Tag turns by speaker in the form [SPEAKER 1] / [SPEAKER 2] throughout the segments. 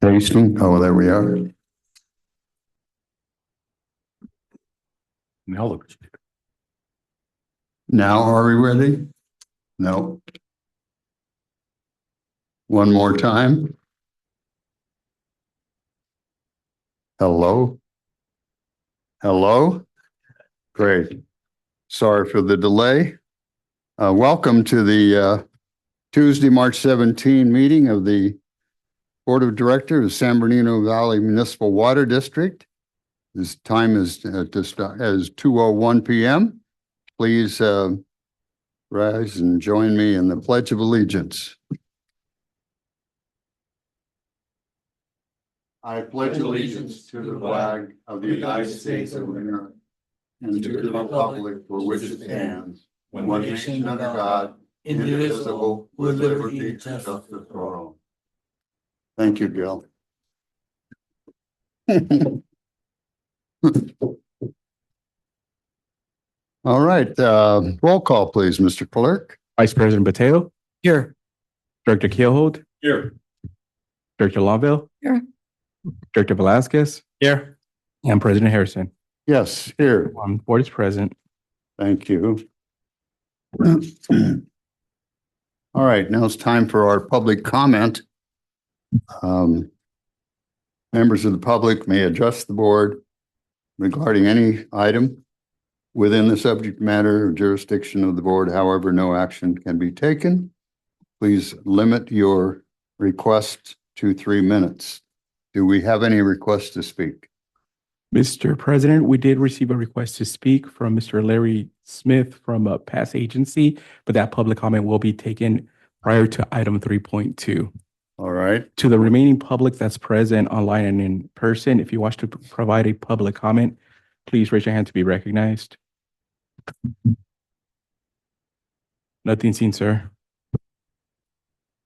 [SPEAKER 1] Tasting. Oh, there we are.
[SPEAKER 2] Now
[SPEAKER 1] Now are we ready? No. One more time. Hello? Hello? Great. Sorry for the delay. Welcome to the Tuesday, March 17 meeting of the Board of Directors of San Bernardino Valley Municipal Water District. This time is as 2:01 p.m. Please rise and join me in the Pledge of Allegiance. I pledge allegiance to the flag of the United States of America and to the republic for which it stands, one nation under God, indivisible, with liberty and justice for all. Thank you, Gil. All right, roll call, please, Mr. Clerk.
[SPEAKER 2] Vice President Mateo.
[SPEAKER 3] Here.
[SPEAKER 2] Director Keelhold.
[SPEAKER 3] Here.
[SPEAKER 2] Director Longville.
[SPEAKER 4] Here.
[SPEAKER 2] Director Velasquez.
[SPEAKER 3] Here.
[SPEAKER 2] And President Harrison.
[SPEAKER 1] Yes, here.
[SPEAKER 2] Board is present.
[SPEAKER 1] Thank you. All right, now it's time for our public comment. Members of the public may address the board regarding any item within the subject matter or jurisdiction of the board. However, no action can be taken. Please limit your request to 3 minutes. Do we have any requests to speak?
[SPEAKER 2] Mr. President, we did receive a request to speak from Mr. Larry Smith from a past agency, but that public comment will be taken prior to item 3.2.
[SPEAKER 1] All right.
[SPEAKER 2] To the remaining public that's present online and in person, if you wish to provide a public comment, please raise your hand to be recognized. Nothing seen, sir.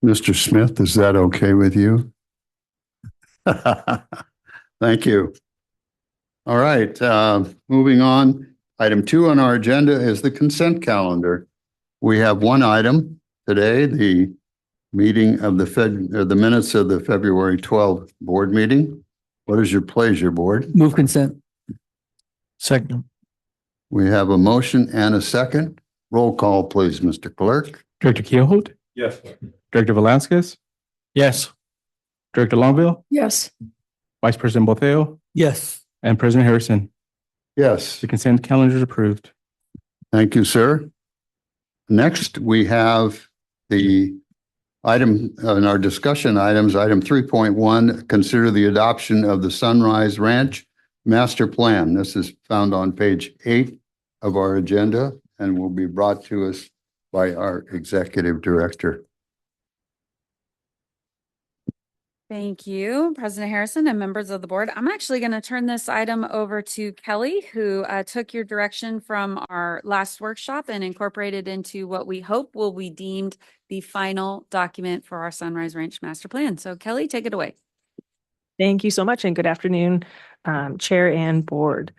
[SPEAKER 1] Mr. Smith, is that okay with you? Thank you. All right, moving on. Item 2 on our agenda is the consent calendar. We have one item today, the meeting of the minutes of the February 12th board meeting. What is your pleasure, board?
[SPEAKER 3] Move consent. Second.
[SPEAKER 1] We have a motion and a second. Roll call, please, Mr. Clerk.
[SPEAKER 2] Director Keelhold.
[SPEAKER 3] Yes.
[SPEAKER 2] Director Velasquez.
[SPEAKER 3] Yes.
[SPEAKER 2] Director Longville.
[SPEAKER 4] Yes.
[SPEAKER 2] Vice President Boteo.
[SPEAKER 3] Yes.
[SPEAKER 2] And President Harrison.
[SPEAKER 1] Yes.
[SPEAKER 2] The consent calendar is approved.
[SPEAKER 1] Thank you, sir. Next, we have the item in our discussion items, item 3.1, consider the adoption of the Sunrise Ranch Master Plan. This is found on page 8 of our agenda and will be brought to us by our executive director.
[SPEAKER 4] Thank you, President Harrison and members of the board. I'm actually going to turn this item over to Kelly, who took your direction from our last workshop and incorporated into what we hope will be deemed the final document for our Sunrise Ranch Master Plan. So Kelly, take it away.
[SPEAKER 5] Thank you so much and good afternoon, Chair and Board.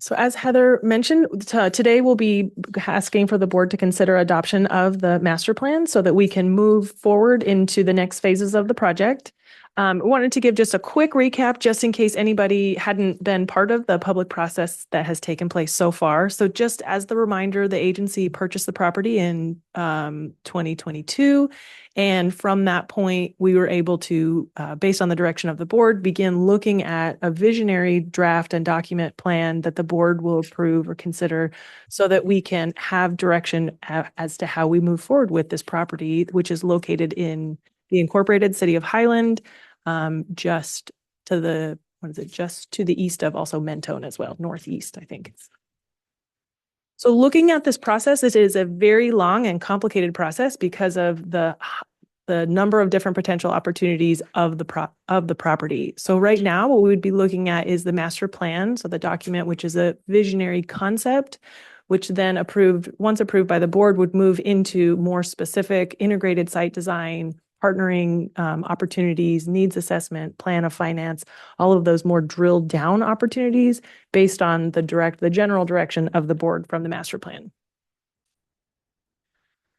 [SPEAKER 5] So as Heather mentioned, today we'll be asking for the board to consider adoption of the master plan so that we can move forward into the next phases of the project. I wanted to give just a quick recap just in case anybody hadn't been part of the public process that has taken place so far. So just as the reminder, the agency purchased the property in 2022. And from that point, we were able to, based on the direction of the board, begin looking at a visionary draft and document plan that the board will approve or consider so that we can have direction as to how we move forward with this property, which is located in the incorporated city of Highland, just to the, just to the east of also Mentone as well, northeast, I think. So looking at this process, it is a very long and complicated process because of the number of different potential opportunities of the property. So right now, what we would be looking at is the master plan. So the document, which is a visionary concept, which then once approved by the board, would move into more specific integrated site design, partnering opportunities, needs assessment, plan of finance, all of those more drilled down opportunities based on the general direction of the board from the master plan.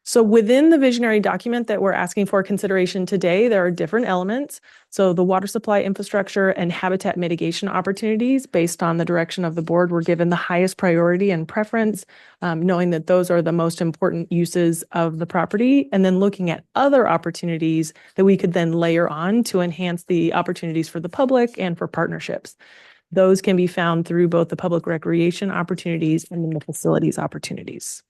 [SPEAKER 5] So within the visionary document that we're asking for consideration today, there are different elements. So the water supply infrastructure and habitat mitigation opportunities based on the direction of the board were given the highest priority and preference, knowing that those are the most important uses of the property, and then looking at other opportunities that we could then layer on to enhance the opportunities for the public and for partnerships. Those can be found through both the public recreation opportunities and then the facilities opportunities.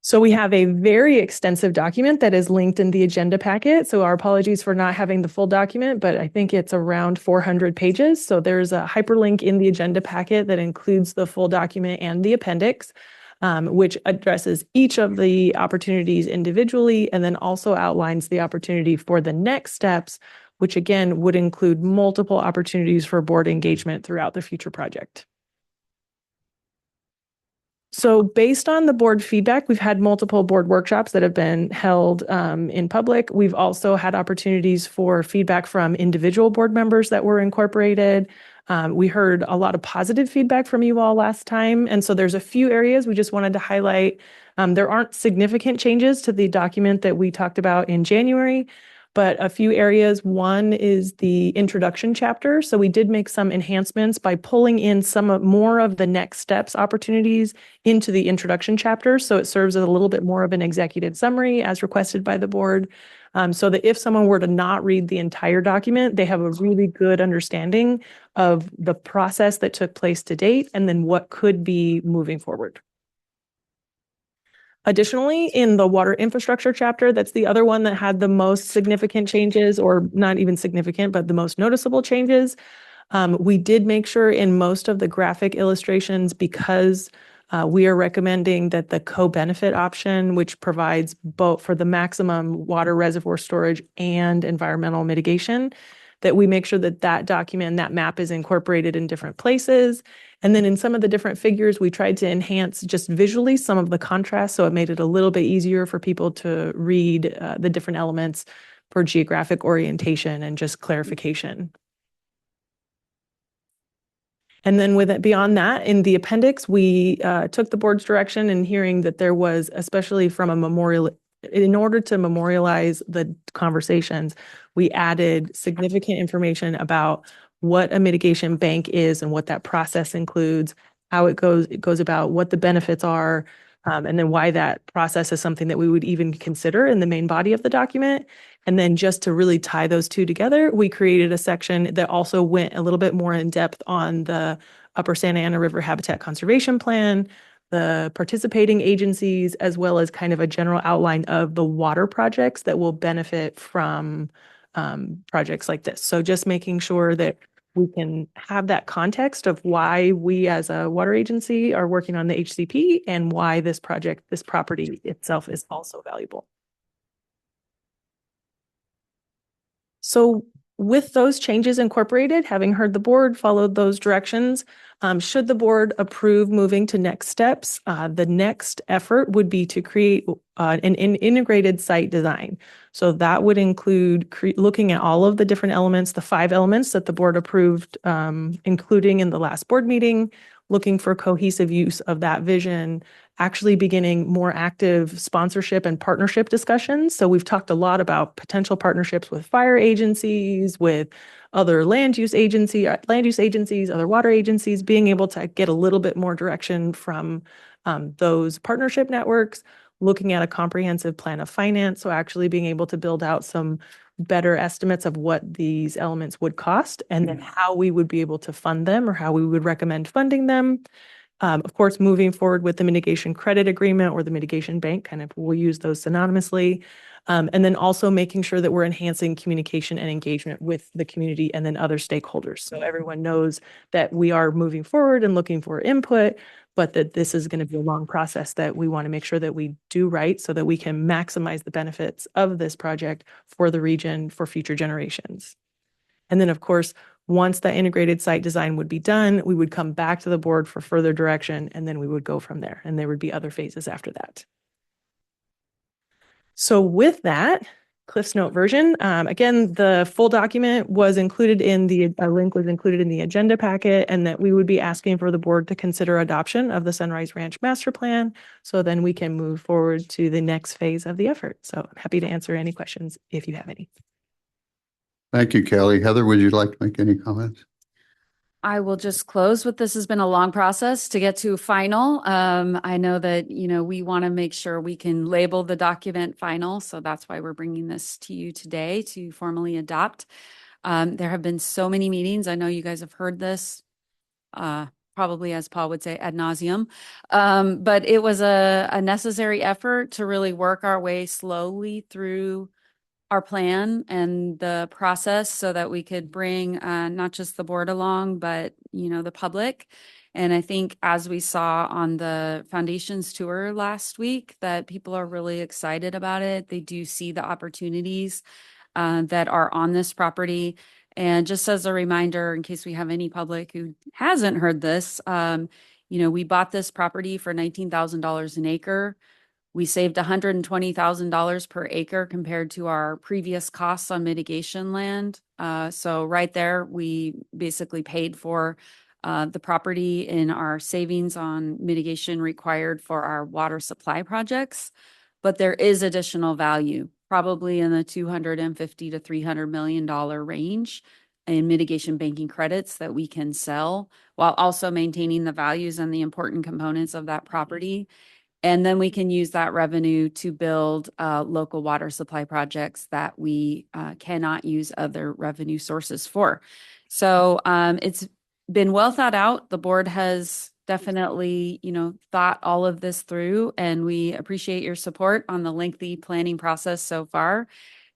[SPEAKER 5] So we have a very extensive document that is linked in the agenda packet. So our apologies for not having the full document, but I think it's around 400 pages. So there's a hyperlink in the agenda packet that includes the full document and the appendix, which addresses each of the opportunities individually and then also outlines the opportunity for the next steps, which again would include multiple opportunities for board engagement throughout the future project. So based on the board feedback, we've had multiple board workshops that have been held in public. We've also had opportunities for feedback from individual board members that were incorporated. We heard a lot of positive feedback from you all last time. And so there's a few areas we just wanted to highlight. There aren't significant changes to the document that we talked about in January, but a few areas. One is the introduction chapter. So we did make some enhancements by pulling in more of the next steps opportunities into the introduction chapter. So it serves as a little bit more of an executive summary as requested by the board. So that if someone were to not read the entire document, they have a really good understanding of the process that took place to date and then what could be moving forward. Additionally, in the water infrastructure chapter, that's the other one that had the most significant changes, or not even significant, but the most noticeable changes. We did make sure in most of the graphic illustrations, because we are recommending that the co-benefit option, which provides both for the maximum water reservoir storage and environmental mitigation, that we make sure that that document and that map is incorporated in different places. And then in some of the different figures, we tried to enhance just visually some of the contrast, so it made it a little bit easier for people to read the different elements for geographic orientation and just clarification. And then with it beyond that, in the appendix, we took the board's direction in hearing that there was, especially from a memorial, in order to memorialize the conversations, we added significant information about what a mitigation bank is and what that process includes, how it goes about, what the benefits are, and then why that process is something that we would even consider in the main body of the document. And then just to really tie those two together, we created a section that also went a little bit more in depth on the Upper Santa Ana River Habitat Conservation Plan, the participating agencies, as well as kind of a general outline of the water projects that will benefit from projects like this. So just making sure that we can have that context of why we as a water agency are working on the HCP and why this project, this property itself is also valuable. So with those changes incorporated, having heard the board, followed those directions, should the board approve moving to next steps, the next effort would be to create an integrated site design. So that would include looking at all of the different elements, the 5 elements that the board approved, including in the last board meeting, looking for cohesive use of that vision, actually beginning more active sponsorship and partnership discussions. So we've talked a lot about potential partnerships with fire agencies, with other land use agencies, other water agencies, being able to get a little bit more direction from those partnership networks, looking at a comprehensive plan of finance. So actually being able to build out some better estimates of what these elements would cost and then how we would be able to fund them or how we would recommend funding them. Of course, moving forward with the mitigation credit agreement or the mitigation bank, kind of we'll use those synonymously. And then also making sure that we're enhancing communication and engagement with the community and then other stakeholders. So everyone knows that we are moving forward and looking for input, but that this is going to be a long process that we want to make sure that we do right so that we can maximize the benefits of this project for the region for future generations. And then, of course, once that integrated site design would be done, we would come back to the board for further direction, and then we would go from there. And there would be other phases after that. So with that, Cliff's Note version. Again, the full document was included in a link was included in the agenda packet, and that we would be asking for the board to consider adoption of the Sunrise Ranch Master Plan. So then we can move forward to the next phase of the effort. So I'm happy to answer any questions if you have any.
[SPEAKER 1] Thank you, Kelly. Heather, would you like to make any comments?
[SPEAKER 4] I will just close with this has been a long process to get to final. I know that, we want to make sure we can label the document final. So that's why we're bringing this to you today to formally adopt. There have been so many meetings. I know you guys have heard this, probably as Paul would say ad nauseum. But it was a necessary effort to really work our way slowly through our plan and the process so that we could bring not just the board along, but, the public. And I think as we saw on the foundations tour last week, that people are really excited about it. They do see the opportunities that are on this property. And just as a reminder, in case we have any public who hasn't heard this, we bought this property for $19,000 an acre. We saved $120,000 per acre compared to our previous costs on mitigation land. So right there, we basically paid for the property in our savings on mitigation required for our water supply projects. But there is additional value, probably in the $250 to $300 million range in mitigation banking credits that we can sell while also maintaining the values and the important components of that property. And then we can use that revenue to build local water supply projects that we cannot use other revenue sources for. So it's been well thought out. The board has definitely, thought all of this through, and we appreciate your support on the lengthy planning process so far.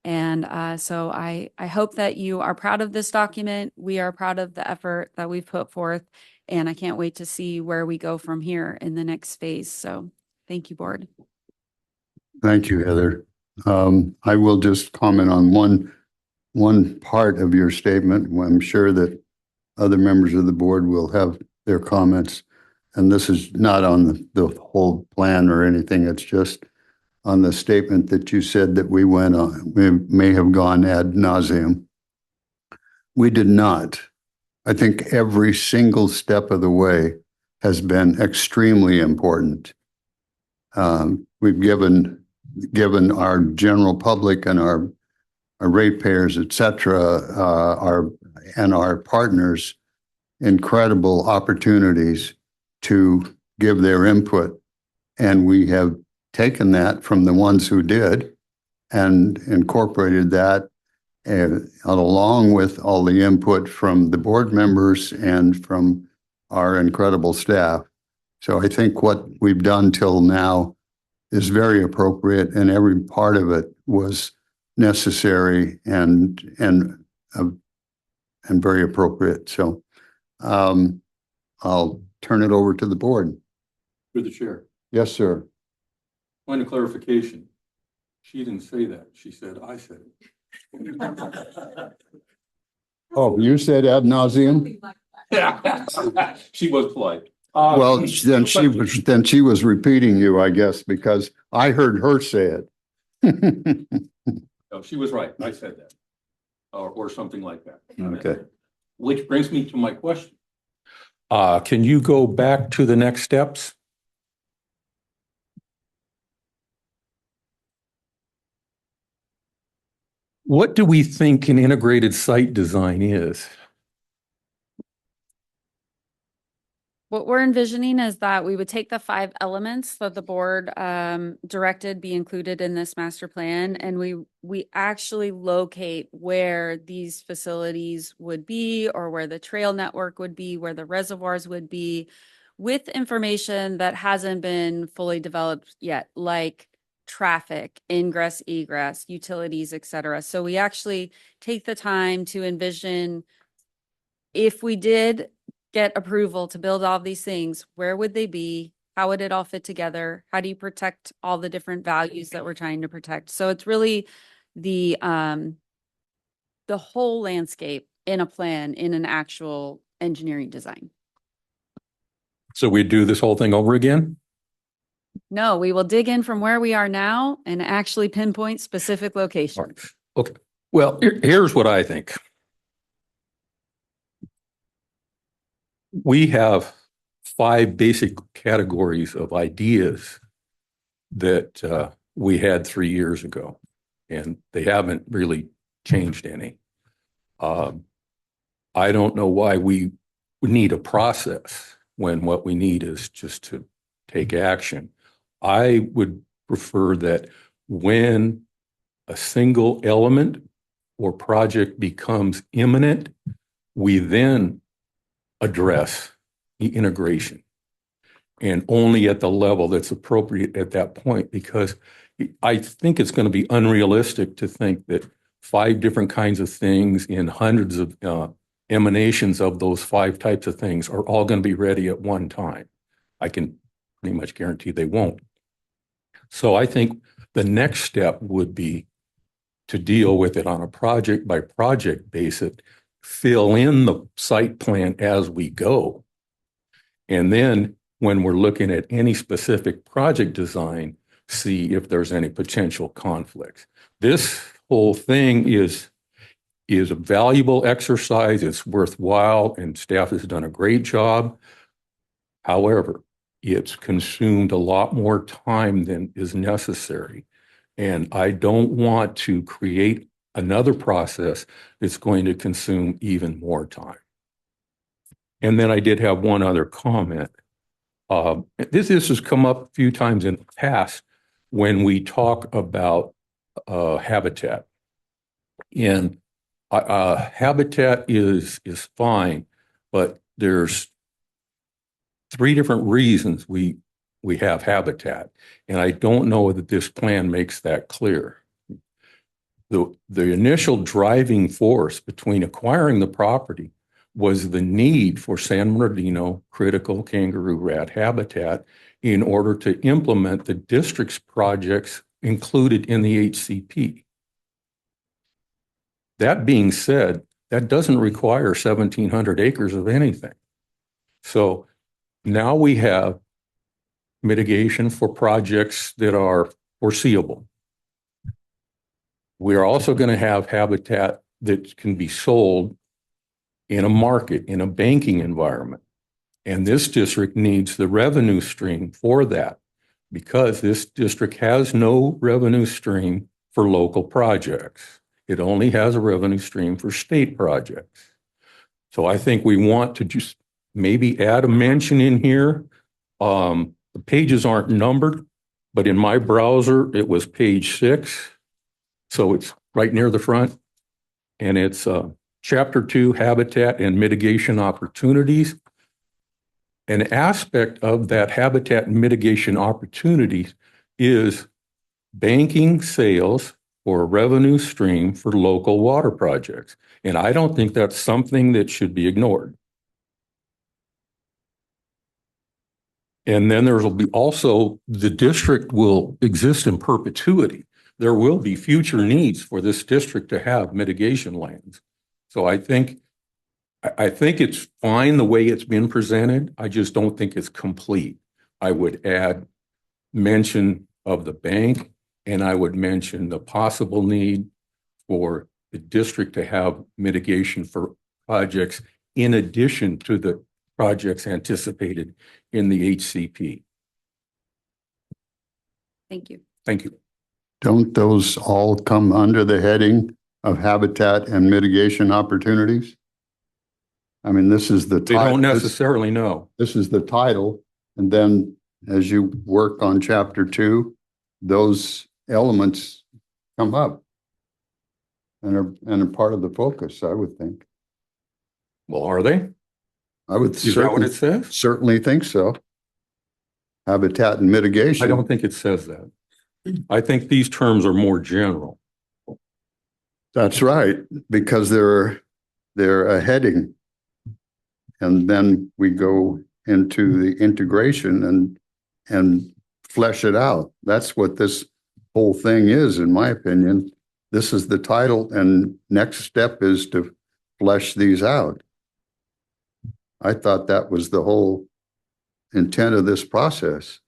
[SPEAKER 4] And so I hope that you are proud of this document. We are proud of the effort that we've put forth, and I can't wait to see where we go from here in the next phase. So thank you, board.
[SPEAKER 1] Thank you, Heather. I will just comment on one part of your statement. I'm sure that other members of the board will have their comments. And this is not on the whole plan or anything. It's just on the statement that you said that we may have gone ad nauseum. We did not. I think every single step of the way has been extremely important. We've given our general public and our ratepayers, et cetera, our partners incredible opportunities to give their input. And we have taken that from the ones who did and incorporated that along with all the input from the board members and from our incredible staff. So I think what we've done till now is very appropriate, and every part of it was necessary and very appropriate. So I'll turn it over to the board.
[SPEAKER 6] Through the chair.
[SPEAKER 1] Yes, sir.
[SPEAKER 6] Point of clarification. She didn't say that. She said, I said it.
[SPEAKER 1] Oh, you said ad nauseum?
[SPEAKER 6] Yeah. She was polite.
[SPEAKER 1] Well, then she was repeating you, I guess, because I heard her say it.
[SPEAKER 6] No, she was right. I said that. Or something like that.
[SPEAKER 1] Okay.
[SPEAKER 6] Which brings me to my question. Can you go back to the next steps? What do we think an integrated site design is?
[SPEAKER 4] What we're envisioning is that we would take the 5 elements that the board directed be included in this master plan, and we actually locate where these facilities would be, or where the trail network would be, where the reservoirs would be, with information that hasn't been fully developed yet, like traffic, ingress, egress, utilities, et cetera. So we actually take the time to envision, if we did get approval to build all these things, where would they be? How would it all fit together? How do you protect all the different values that we're trying to protect? So it's really the whole landscape in a plan, in an actual engineering design.
[SPEAKER 6] So we do this whole thing over again?
[SPEAKER 4] No, we will dig in from where we are now and actually pinpoint specific
[SPEAKER 6] All
[SPEAKER 4] locations.
[SPEAKER 6] right. Okay. Well, here's what I think. We have 5 basic categories of ideas that we had 3 years ago, and they haven't really changed any. I don't know why we need a process when what we need is just to take action. I would prefer that when a single element or project becomes imminent, we then address the integration, and only at the level that's appropriate at that point, because I think it's going to be unrealistic to think that 5 different kinds of things in hundreds of emanations of those 5 types of things are all going to be ready at one time. I can pretty much guarantee they won't. So I think the next step would be to deal with it on a project by project basis, fill in the site plan as we go. And then when we're looking at any specific project design, see if there's any potential conflicts. This whole thing is a valuable exercise. It's worthwhile, and staff has done a great job. However, it's consumed a lot more time than is necessary. And I don't want to create another process that's going to consume even more time. And then I did have one other comment. This has come up a few times in the past when we talk about habitat. And habitat is fine, but there's 3 different reasons we have habitat, and I don't know that this plan makes that clear. The initial driving force between acquiring the property was the need for San Bernardino critical kangaroo rat habitat in order to implement the district's projects included in the HCP. That being said, that doesn't require 1,700 acres of anything. So now we have mitigation for projects that are foreseeable. We are also going to have habitat that can be sold in a market, in a banking environment. And this district needs the revenue stream for that, because this district has no revenue stream for local projects. It only has a revenue stream for state projects. So I think we want to just maybe add a mention in here. The pages aren't numbered, but in my browser, it was page 6. So it's right near the front. And it's Chapter 2, Habitat and Mitigation Opportunities. An aspect of that habitat and mitigation opportunities is banking sales for a revenue stream for local water projects. And I don't think that's something that should be ignored. And then there will be also, the district will exist in perpetuity. There will be future needs for this district to have mitigation lands. So I think it's fine the way it's been presented. I just don't think it's complete. I would add mention of the bank, and I would mention the possible need for the district to have mitigation for projects in addition to the projects anticipated in the HCP.
[SPEAKER 4] Thank you.
[SPEAKER 6] Thank you.
[SPEAKER 1] Don't those all come under the heading of habitat and mitigation opportunities? I mean, this is the
[SPEAKER 6] They
[SPEAKER 1] title.
[SPEAKER 6] don't necessarily know.
[SPEAKER 1] This is the title. And then as you work on Chapter 2, those elements come up and are part of the focus, I would think.
[SPEAKER 6] Well, are they?
[SPEAKER 1] I would
[SPEAKER 6] Is that what it says?
[SPEAKER 1] certainly think so. Habitat and mitigation.
[SPEAKER 6] I don't think it says that. I think these terms are more general.
[SPEAKER 1] That's right, because they're a heading. And then we go into the integration and flesh it out. That's what this whole thing is, in my opinion. This is the title, and next step is to flesh these out. I thought that was the whole intent of this process.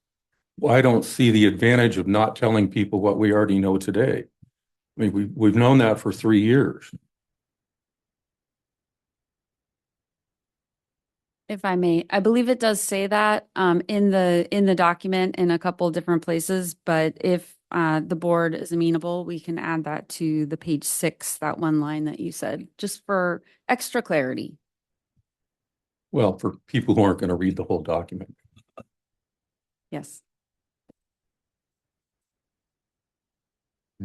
[SPEAKER 6] I don't see the advantage of not telling people what we already know today. I mean, we've known that for 3 years.
[SPEAKER 4] If I may, I believe it does say that in the document in a couple of different places, but if the board is amenable, we can add that to the page 6, that one line that you said, just for extra clarity.
[SPEAKER 6] Well, for people who aren't going to read the whole document.
[SPEAKER 4] Yes.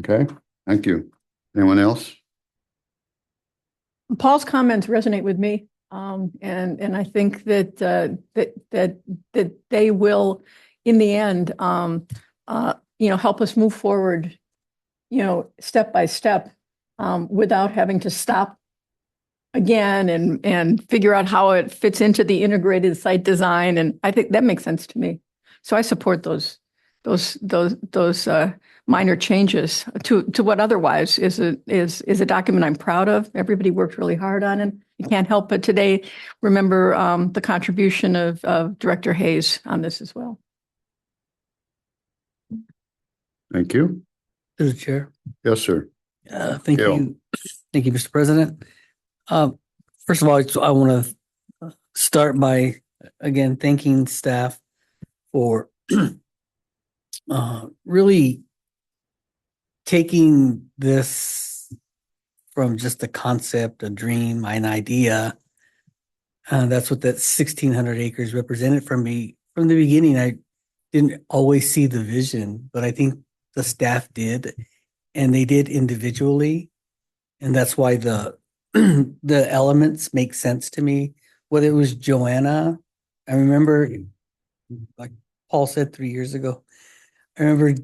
[SPEAKER 1] Okay, thank you. Anyone else?
[SPEAKER 7] Paul's comments resonate with me. And I think that, that they will, in the end, help us move forward, step by step, without having to stop again and figure out how it fits into the integrated site design. And I think that makes sense to me. So I support those minor changes to what otherwise is a document I'm proud of. Everybody worked really hard on it. You can't help but today remember the contribution of Director Hayes on this as well.
[SPEAKER 1] Thank you.
[SPEAKER 8] Through the chair.
[SPEAKER 1] Yes, sir.
[SPEAKER 8] Thank
[SPEAKER 1] Gil.
[SPEAKER 8] you. Thank you, Mr. President. First of all, I want to start by, again, thanking staff for really taking this from just a concept, a dream, an idea. That's what that 1,600 acres represented for me. From the beginning, I didn't always see the vision, but I think the staff did, and they did individually. And that's why the the elements make sense to me. Whether it was Joanna, I remember, like Paul said 3 years ago, I remember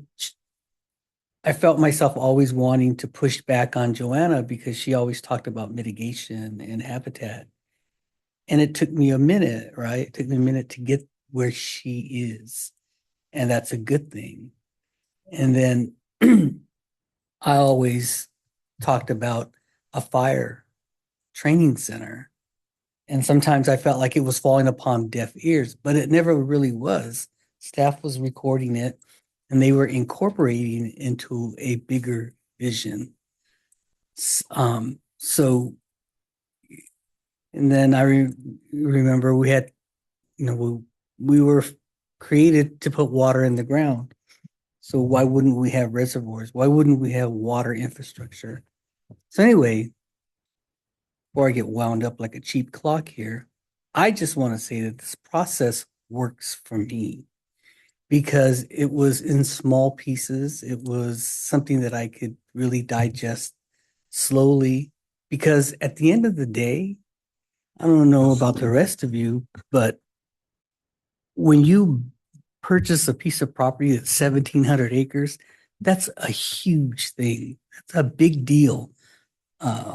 [SPEAKER 8] I felt myself always wanting to push back on Joanna because she always talked about mitigation and habitat. And it took me a minute, right? It took me a minute to get where she is. And that's a good thing. And then I always talked about a fire training center. And sometimes I felt like it was falling upon deaf ears, but it never really was. Staff was recording it and they were incorporating it into a bigger vision. So, and then I remember we had, we were created to put water in the ground. So why wouldn't we have reservoirs? Why wouldn't we have water infrastructure? So anyway, before I get wound up like a cheap clock here, I just want to say that this process works for me because it was in small pieces. It was something that I could really digest slowly because at the end of the day, I don't know about the rest of you, but when you purchase a piece of property that's 1,700 acres, that's a huge thing. That's a big deal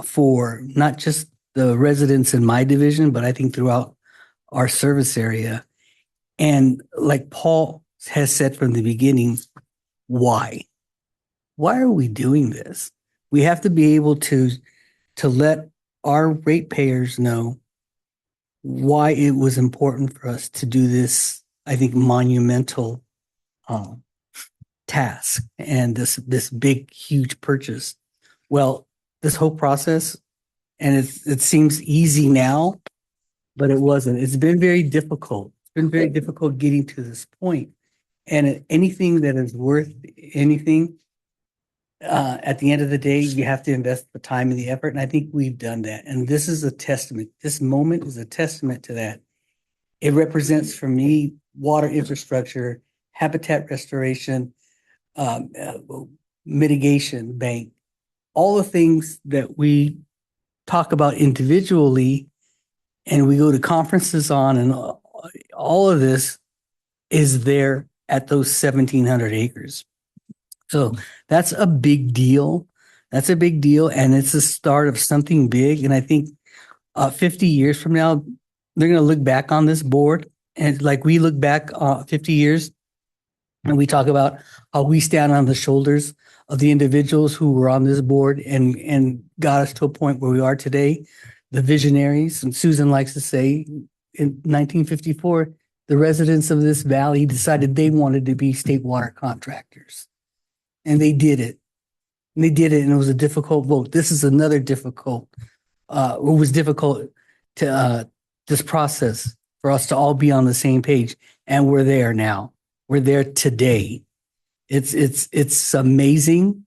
[SPEAKER 8] for not just the residents in my division, but I think throughout our service area. And like Paul has said from the beginning, why? Why are we doing this? We have to be able to let our ratepayers know why it was important for us to do this, I think, monumental task and this big, huge purchase. Well, this whole process, and it seems easy now, but it wasn't. It's been very difficult. It's been very difficult getting to this point. And anything that is worth anything, at the end of the day, you have to invest the time and the effort. And I think we've done that. And this is a testament. This moment is a testament to that. It represents for me water infrastructure, habitat restoration, mitigation bank, all the things that we talk about individually and we go to conferences on, and all of this is there at those 1,700 acres. So that's a big deal. That's a big deal. And it's the start of something big. And I think 50 years from now, they're going to look back on this board and like we look back 50 years and we talk about how we stand on the shoulders of the individuals who were on this board and got us to a point where we are today, the visionaries. And Susan likes to say in 1954, the residents of this valley decided they wanted to be state water contractors. And they did it. And they did it, and it was a difficult vote. This is another difficult, it was difficult to, this process for us to all be on the same page. And we're there now. We're there today. It's amazing.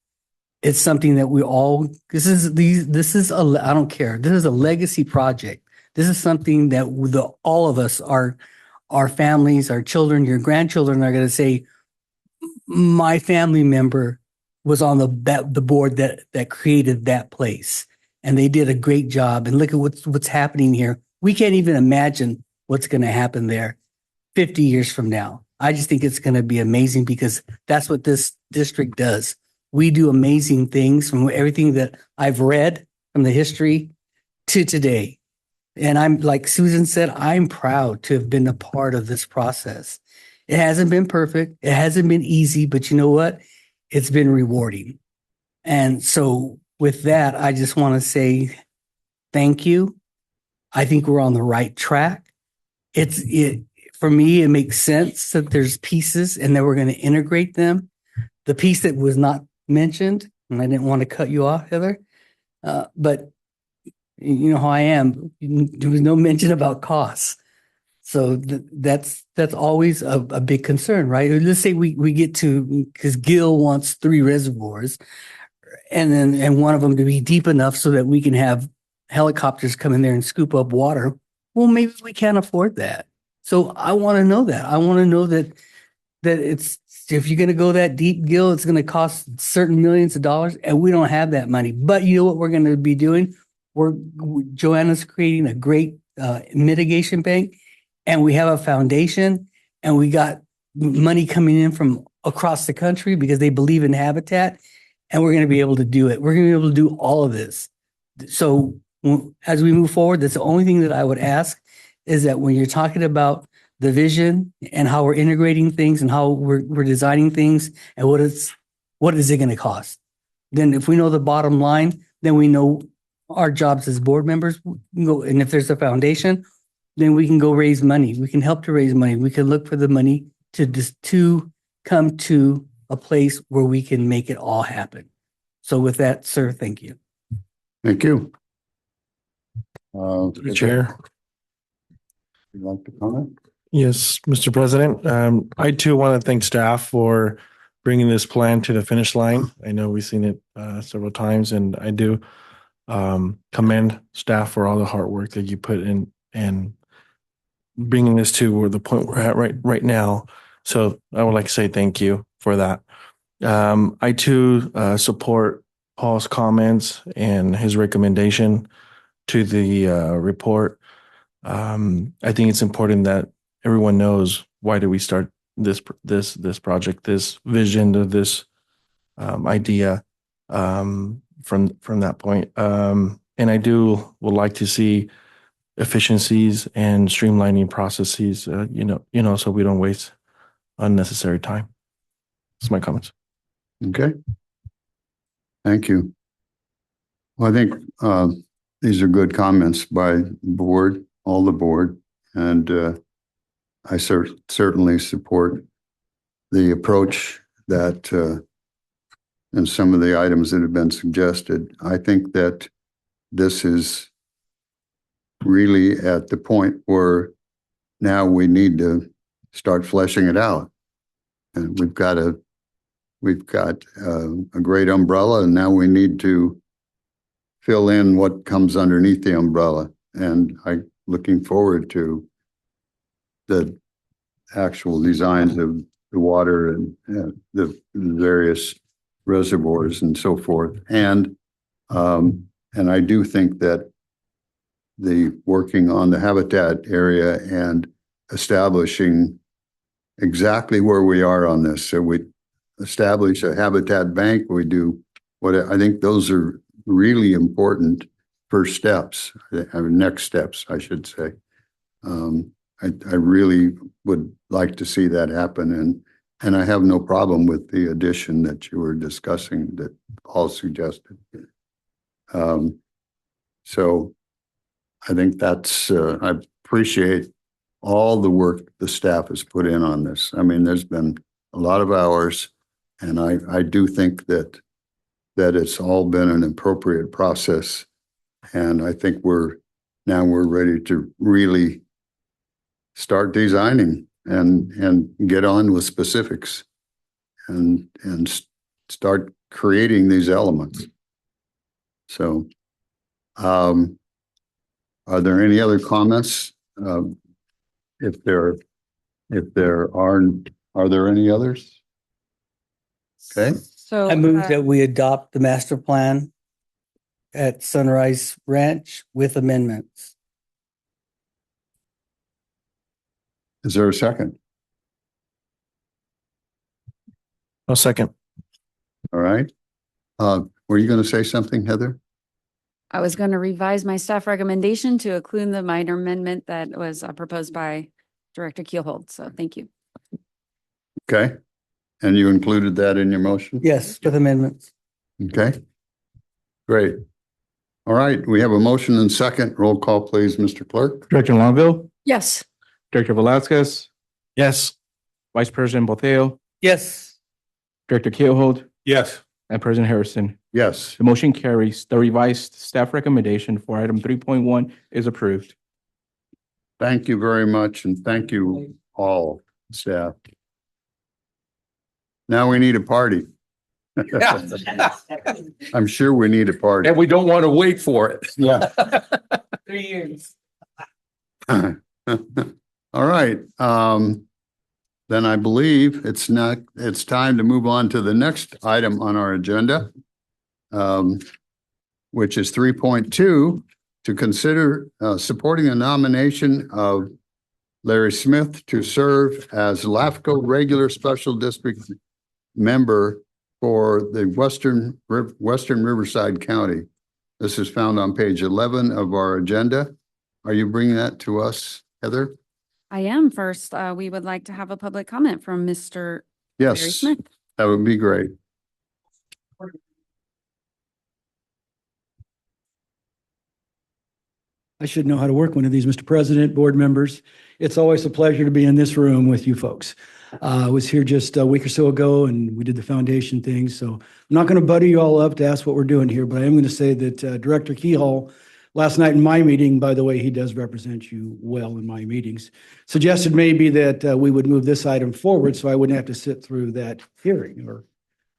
[SPEAKER 8] It's something that we all, this is I don't care. This is a legacy project. This is something that all of us, our families, our children, your grandchildren are going to say, my family member was on the board that created that place. And they did a great job. And look at what's happening here. We can't even imagine what's going to happen there 50 years from now. I just think it's going to be amazing because that's what this district does. We do amazing things from everything that I've read from the history to today. And I'm, like Susan said, I'm proud to have been a part of this process. It hasn't been perfect. It hasn't been easy, but you know what? It's been rewarding. And so with that, I just want to say thank you. I think we're on the right track. For me, it makes sense that there's pieces and that we're going to integrate them. The piece that was not mentioned, and I didn't want to cut you off, Heather, but you know how I am. There was no mention about costs. So that's always a big concern, right? Let's say we get to, because Gil wants 3 reservoirs and one of them to be deep enough so that we can have helicopters come in there and scoop up water. Well, maybe we can't afford that. So I want to know that. I want to know that it's, if you're going to go that deep, Gil, it's going to cost certain millions of dollars, and we don't have that money. But you know what we're going to be doing? Joanna's creating a great mitigation bank, and we have a foundation, and we got money coming in from across the country because they believe in habitat, and we're going to be able to do it. We're going to be able to do all of this. So as we move forward, that's the only thing that I would ask is that when you're talking about the vision and how we're integrating things and how we're designing things and what is it going to cost? Then if we know the bottom line, then we know our jobs as board members. We can go, and if there's a foundation, then we can go raise money. We can help to raise money. We can look for the money to come to a place where we can make it all happen. So with that, sir, thank you.
[SPEAKER 1] Thank you.
[SPEAKER 3] To the chair.
[SPEAKER 1] You'd like to comment?
[SPEAKER 3] Yes, Mr. President. I too want to thank staff for bringing this plan to the finish line. I know we've seen it several times, and I do commend staff for all the hard work that you put in and bringing this to where the point we're at right now. So I would like to say thank you for that. I too support Paul's comments and his recommendation to the report. I think it's important that everyone knows why did we start this project, this vision, this idea from that point. And I would like to see efficiencies and streamlining processes, so we don't waste unnecessary time. That's my comments.
[SPEAKER 1] Okay. Thank you. Well, I think these are good comments by the board, all the board, and I certainly support the approach that and some of the items that have been suggested. I think that this is really at the point where now we need to start fleshing it out. And we've got a great umbrella, and now we need to fill in what comes underneath the umbrella. And I'm looking forward to the actual designs of the water and the various reservoirs and so forth. And I do think that the working on the habitat area and establishing exactly where we are on this. So we establish a habitat bank. We do what I think those are really important first steps, next steps, I should say. I really would like to see that happen. And I have no problem with the addition that you were discussing that Paul suggested. So I think I appreciate all the work the staff has put in on this. I mean, there's been a lot of hours, and I do think that it's all been an appropriate process. And I think we're ready to really start designing and get on with specifics and start creating these elements. So, are there any other comments? If there are there any others? Okay.
[SPEAKER 4] So
[SPEAKER 8] I move that we adopt the master plan at Sunrise Ranch with amendments.
[SPEAKER 1] Is there a second?
[SPEAKER 3] A second.
[SPEAKER 1] All right. Were you going to say something, Heather?
[SPEAKER 4] I was going to revise my staff recommendation to include the minor amendment that was proposed by Director Keelhold. So thank you.
[SPEAKER 1] Okay. And you included that in your motion?
[SPEAKER 8] Yes, with amendments.
[SPEAKER 1] Okay. Great. All right. We have a motion and second. Roll call, please, Mr. Clerk.
[SPEAKER 2] Director Longo,
[SPEAKER 7] Yes.
[SPEAKER 2] Director Velasquez,
[SPEAKER 3] Yes.
[SPEAKER 2] Vice President Boteo,
[SPEAKER 8] Yes.
[SPEAKER 2] Director Keelhold,
[SPEAKER 6] Yes.
[SPEAKER 2] and President Harrison.
[SPEAKER 1] Yes.
[SPEAKER 2] The motion carries. The revised staff recommendation for item 3.1 is approved.
[SPEAKER 1] Thank you very much. And thank you all, staff. Now we need a party. I'm sure we need a party.
[SPEAKER 6] And we don't want to wait for it.
[SPEAKER 1] Yeah.
[SPEAKER 8] 3 years.
[SPEAKER 1] All right. Then I believe it's time to move on to the next item on our agenda, which is 3.2, to consider supporting a nomination of Larry Smith to serve as LAFCO Regular Special District Member for the Western Riverside County. This is found on page 11 of our agenda. Are you bringing that to us, Heather?
[SPEAKER 4] I am. First, we would like to have a public comment from Mr. Larry
[SPEAKER 1] Yes,
[SPEAKER 4] Smith.
[SPEAKER 1] that would be great.
[SPEAKER 9] I should know how to work one of these, Mr. President, board members. It's always a pleasure to be in this room with you folks. I was here just a week or so ago and we did the foundation thing. So I'm not going to butter you all up to ask what we're doing here, but I am going to say that Director Keelhold, last night in my meeting, by the way, he does represent you well in my meetings, suggested maybe that we would move this item forward so I wouldn't have to sit through that hearing or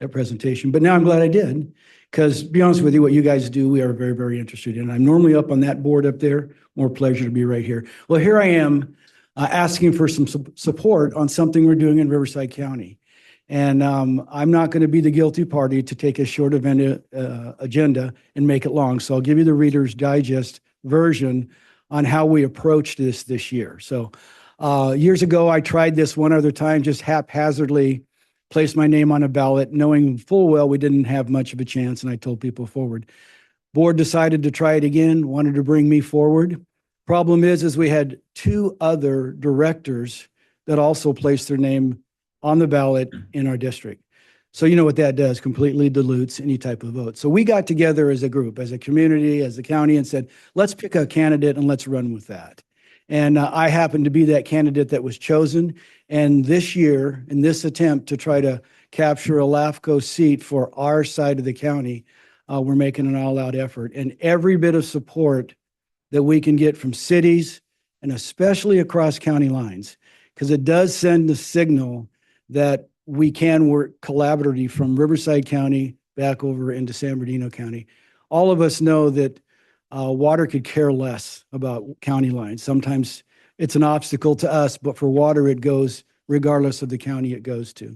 [SPEAKER 9] that presentation. But now I'm glad I did. Because to be honest with you, what you guys do, we are very, very interested in. I'm normally up on that board up there. More pleasure to be right here. Well, here I am asking for some support on something we're doing in Riverside County. And I'm not going to be the guilty party to take a short event agenda and make it long. So I'll give you the Reader's Digest version on how we approached this year. So years ago, I tried this one other time, just haphazardly placed my name on a ballot, knowing full well we didn't have much of a chance, and I told people forward. Board decided to try it again, wanted to bring me forward. Problem is we had 2 other directors that also placed their name on the ballot in our district. So you know what that does, completely dilutes any type of vote. So we got together as a group, as a community, as a county, and said, let's pick a candidate and let's run with that. And I happened to be that candidate that was chosen. And this year, in this attempt to try to capture a LAFCO seat for our side of the county, we're making an all-out effort. And every bit of support that we can get from cities, and especially across county lines, because it does send the signal that we can work collaboratively from Riverside County back over into San Bernardino County. All of us know that water could care less about county lines. Sometimes it's an obstacle to us, but for water, it goes regardless of the county it goes to.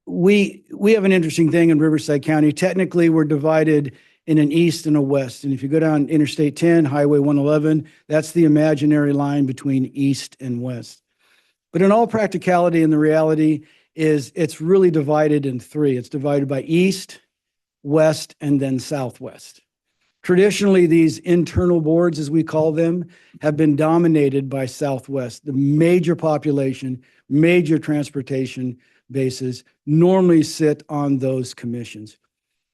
[SPEAKER 9] We have an interesting thing in Riverside County. Technically, we're divided in an east and a west. And if you go down Interstate 10, Highway 111, that's the imaginary line between east and west. But in all practicality and the reality is it's really divided in 3. It's divided by east, west, and then southwest. Traditionally, these internal boards, as we call them, have been dominated by Southwest. The major population, major transportation bases normally sit on those commissions.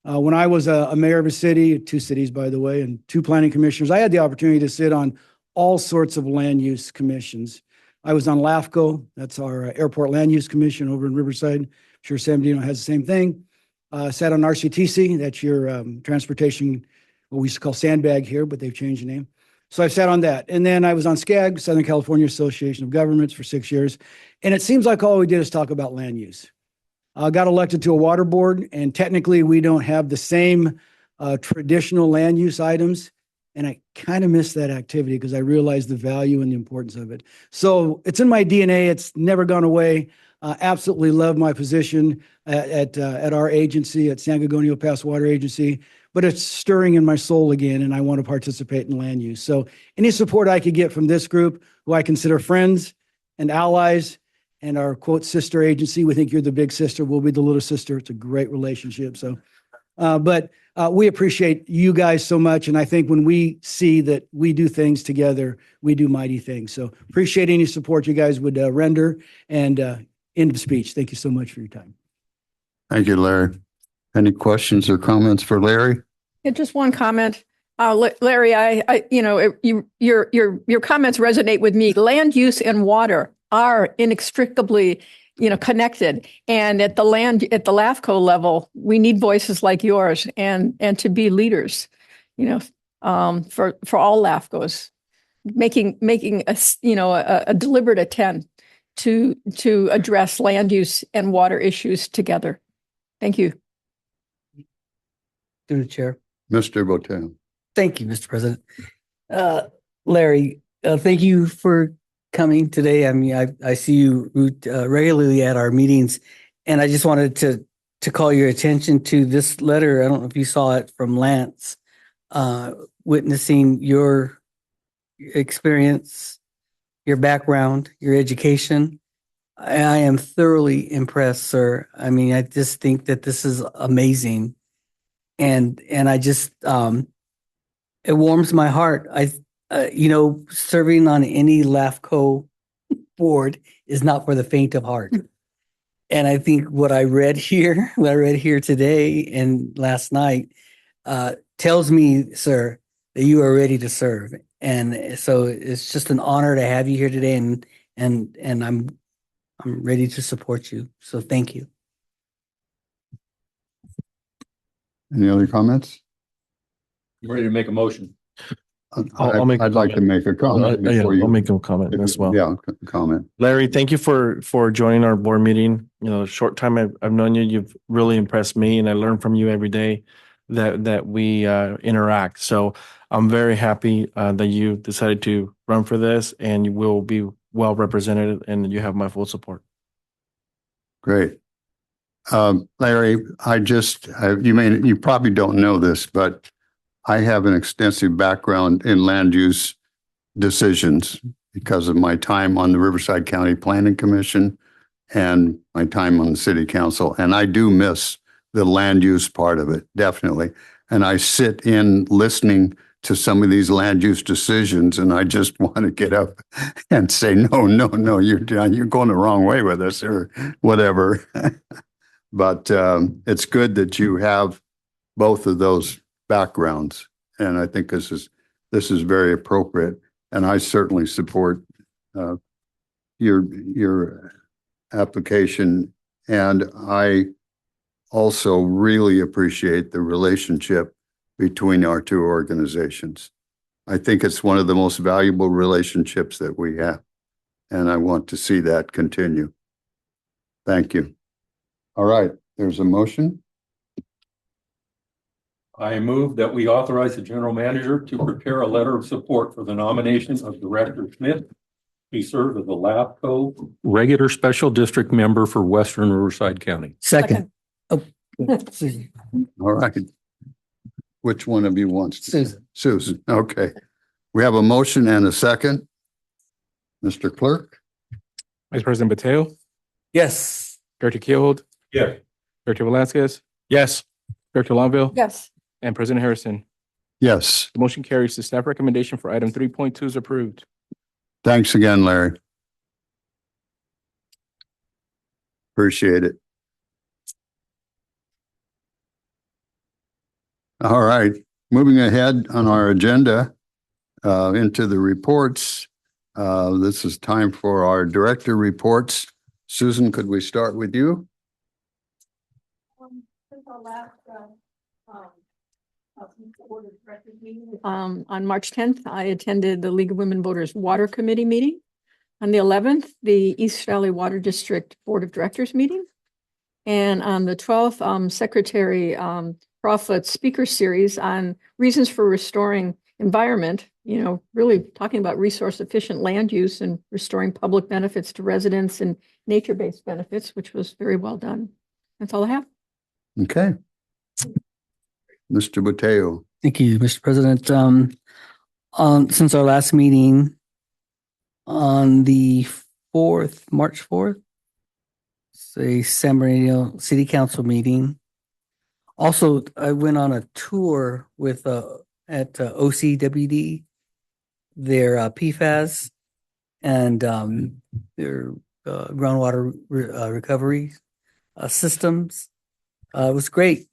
[SPEAKER 9] When I was a mayor of a city, 2 cities, by the way, and 2 planning commissioners, I had the opportunity to sit on all sorts of land use commissions. I was on LAFCO, that's our Airport Land Use Commission over in Riverside. I'm sure San Bernardino has the same thing. Sat on RCTC, that's your transportation, what we used to call Sandbag here, but they've changed the name. So I've sat on that. And then I was on SCAG, Southern California Association of Governments, for 6 years. And it seems like all we did is talk about land use. I got elected to a water board, and technically we don't have the same traditional land use items. And I kind of miss that activity because I realized the value and the importance of it. So it's in my DNA. It's never gone away. Absolutely love my position at our agency, at San Gorgonio Pass Water Agency, but it's stirring in my soul again, and I want to participate in land use. So any support I could get from this group, who I consider friends and allies, and our quote sister agency, we think you're the big sister, we'll be the little sister. It's a great relationship. So, but we appreciate you guys so much. And I think when we see that we do things together, we do mighty things. So appreciate any support you guys would render. And end of speech. Thank you so much for your time.
[SPEAKER 1] Thank you, Larry. Any questions or comments for Larry?
[SPEAKER 7] Yeah, just one comment. Larry, your comments resonate with me. Land use and water are inextricably, connected. And at the LAFCO level, we need voices like yours and to be leaders, for all LAFCOs, making a deliberate attempt to address land use and water issues together. Thank you.
[SPEAKER 8] Through the chair.
[SPEAKER 1] Mr. Botel.
[SPEAKER 8] Thank you, Mr. President. Larry, thank you for coming today. I mean, I see you regularly at our meetings, and I just wanted to call your attention to this letter. I don't know if you saw it, from Lance, witnessing your experience, your background, your education. I am thoroughly impressed, sir. I mean, I just think that this is amazing. And I just, it warms my heart. Serving on any LAFCO board is not for the faint of heart. And I think what I read here today and last night, tells me, sir, that you are ready to serve. And so it's just an honor to have you here today, and I'm ready to support you. So thank you.
[SPEAKER 1] Any other comments?
[SPEAKER 6] You ready to make a motion?
[SPEAKER 3] I'll make a
[SPEAKER 1] I'd like to
[SPEAKER 3] comment.
[SPEAKER 1] make a comment
[SPEAKER 3] Yeah,
[SPEAKER 1] before you.
[SPEAKER 3] I'll make a comment as well.
[SPEAKER 1] Yeah, comment.
[SPEAKER 3] Larry, thank you for joining our board meeting. Short time I've known you, you've really impressed me, and I learn from you every day that we interact. So I'm very happy that you decided to run for this, and you will be well represented, and you have my full support.
[SPEAKER 1] Great. Larry, you probably don't know this, but I have an extensive background in land use decisions because of my time on the Riverside County Planning Commission and my time on the city council. And I do miss the land use part of it, definitely. And I sit in listening to some of these land use decisions, and I just want to get up and say, no, you're going the wrong way with this or whatever. But it's good that you have both of those backgrounds, and I think this is very appropriate. And I certainly support your application, and I also really appreciate the relationship between our two organizations. I think it's one of the most valuable relationships that we have, and I want to see that continue. Thank you. All right, there's a motion.
[SPEAKER 6] I move that we authorize the general manager to prepare a letter of support for the nomination of Director Smith to serve as the LAFCO regular special district member for Western Riverside County.
[SPEAKER 8] Second. Oh,
[SPEAKER 1] All right. Which one of you wants to?
[SPEAKER 8] Susan.
[SPEAKER 1] Susan, okay. We have a motion and a second. Mr. Clerk?
[SPEAKER 2] Vice President Bateo,
[SPEAKER 8] Yes.
[SPEAKER 2] Director Keelhold,
[SPEAKER 6] Yes.
[SPEAKER 2] Director Velasquez,
[SPEAKER 3] Yes.
[SPEAKER 2] Director Lonville,
[SPEAKER 7] Yes.
[SPEAKER 2] and President Harrison.
[SPEAKER 1] Yes.
[SPEAKER 2] The motion carries. The staff recommendation for item 3.2 is approved.
[SPEAKER 1] Thanks again, Larry. Appreciate it. All right, moving ahead on our agenda, into the reports. This is time for our director reports. Susan, could we start with you?
[SPEAKER 7] On March 10th, I attended the League of Women Voters Water Committee meeting. On the 11th, the East Valley Water District Board of Directors meeting. And on the 12th, Secretary Crawford's speaker series on reasons for restoring environment, really talking about resource efficient land use and restoring public benefits to residents and nature-based benefits, which was very well done. That's all I have.
[SPEAKER 1] Okay. Mr. Mateo.
[SPEAKER 8] Thank you, Mr. President. Since our last meeting on the March 4th, it's a San Bernardino City Council meeting. Also, I went on a tour with at OCWD, their PFAS and their groundwater recovery systems. It was great.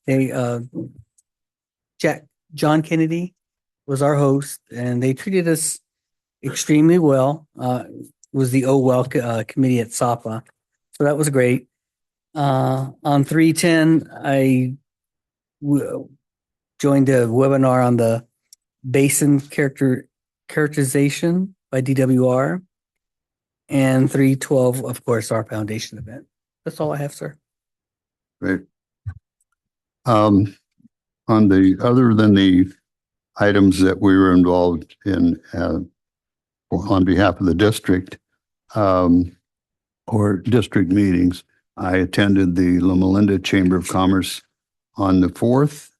[SPEAKER 8] John Kennedy was our host, and they treated us extremely well. It was the OWELL committee at SAPA, so that was great. On 310, I joined a webinar on the basin characterization by DWR, and 312, of course, our foundation event. That's all I have, sir.
[SPEAKER 1] Great. On the other than the items that we were involved in on behalf of the district or district meetings, I attended the Loma Linda Chamber of Commerce on the 4th,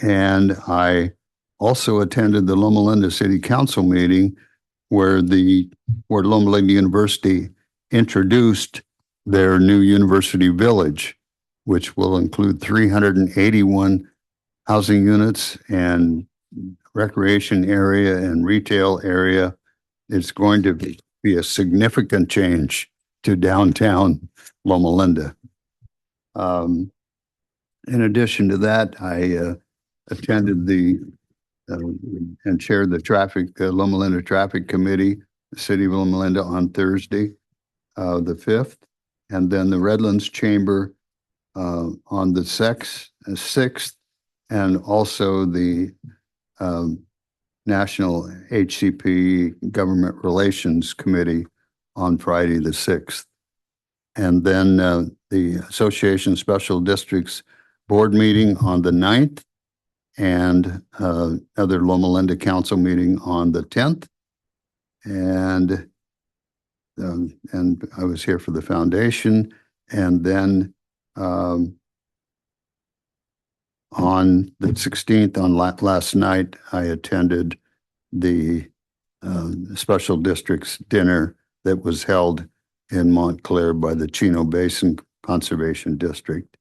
[SPEAKER 1] and I also attended the Loma Linda City Council meeting where Loma Linda University introduced their new university village, which will include 381 housing units and recreation area and retail area. It's going to be a significant change to downtown Loma Linda. In addition to that, I attended and chaired the Loma Linda Traffic Committee, the City of Loma Linda, on Thursday, the 5th, and then the Redlands Chamber on the 6th, and also the National HCP Government Relations Committee on Friday the 6th. And then the Association Special Districts Board meeting on the 9th, and other Loma Linda Council meeting on the 10th. And I was here for the foundation. And then on the 16th, on last night, I attended the special districts dinner that was held in Montclair by the Chino Basin Conservation District.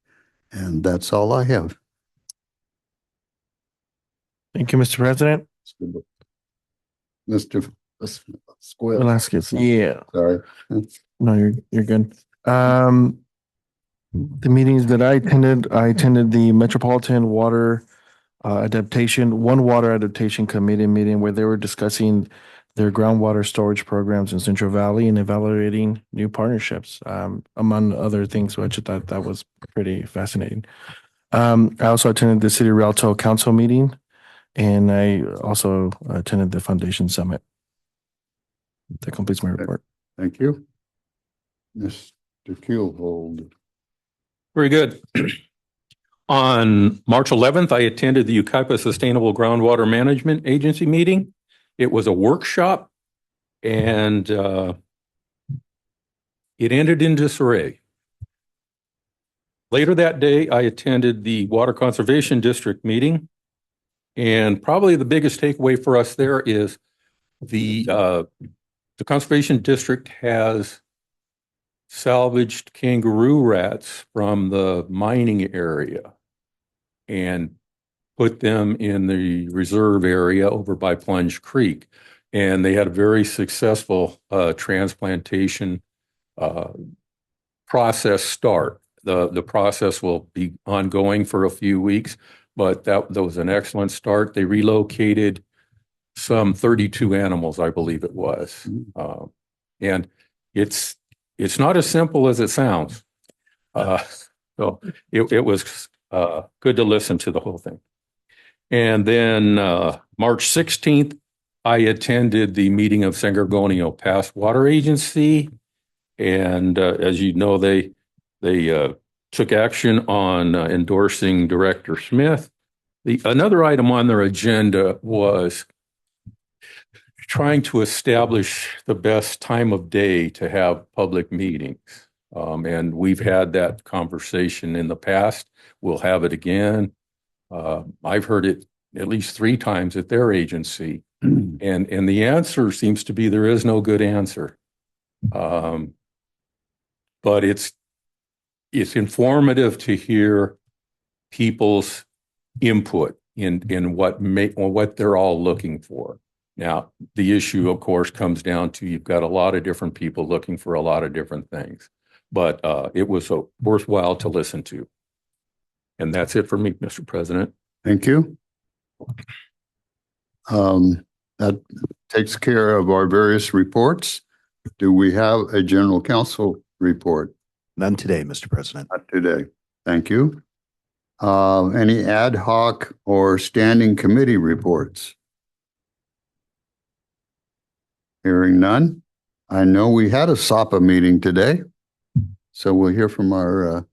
[SPEAKER 1] And that's all I have.
[SPEAKER 3] Thank you, Mr. President.
[SPEAKER 1] Mr. Squill.
[SPEAKER 3] Velasquez. Yeah.
[SPEAKER 1] Sorry.
[SPEAKER 3] No, you're good. The meetings that I attended the Metropolitan Water Water Adaptation Committee meeting where they were discussing their groundwater storage programs in Central Valley and evaluating new partnerships, among other things, which I thought that was pretty fascinating. I also attended the City Rialto Council meeting, and I also attended the Foundation Summit. That completes my report.
[SPEAKER 1] Thank you. Mr. Keelhold.
[SPEAKER 6] Very good. On March 11th, I attended the Yucaipa Sustainable Groundwater Management Agency meeting. It was a workshop, and it ended in disarray. Later that day, I attended the Water Conservation District meeting, and probably the biggest takeaway for us there is the Conservation District has salvaged kangaroo rats from the mining area and put them in the reserve area over by Plunge Creek. And they had a very successful transplantation process start. The process will be ongoing for a few weeks, but that was an excellent start. They relocated some 32 animals, I believe it was. And it's not as simple as it sounds. So it was good to listen to the whole thing. And then March 16th, I attended the meeting of San Gorgonio Pass Water Agency. And as you know, they took action on endorsing Director Smith. Another item on their agenda was trying to establish the best time of day to have public meetings. And we've had that conversation in the past. We'll have it again. I've heard it at least 3 times at their agency. And the answer seems to be there is no good answer. But it's informative to hear people's input in what they're all looking for. Now, the issue, of course, comes down to you've got a lot of different people looking for a lot of different things. But it was worthwhile to listen to. And that's it for me, Mr. President.
[SPEAKER 1] Thank you. That takes care of our various reports. Do we have a general counsel report?
[SPEAKER 10] None today, Mr. President.
[SPEAKER 1] Not today. Thank you. Any ad hoc or standing committee reports? Hearing none. I know we had a SAPA meeting today, so we'll hear from our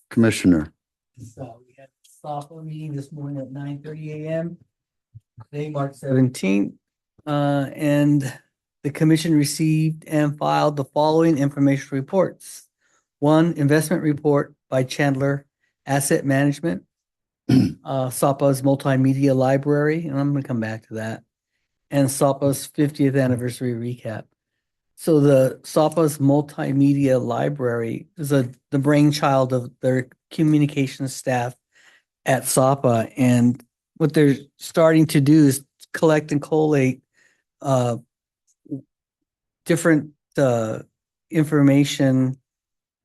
[SPEAKER 1] commissioner.
[SPEAKER 8] So we had a softball meeting this morning at 9:30 a.m. Today, March 17th. And the commission received and filed the following information reports. 1, investment report by Chandler Asset Management, SAPA's multimedia library, and I'm going to come back to that, and SAPA's 50th anniversary recap. So the SAPA's multimedia library is the brainchild of their communications staff at SAPA. And what they're starting to do is collect and collate different information,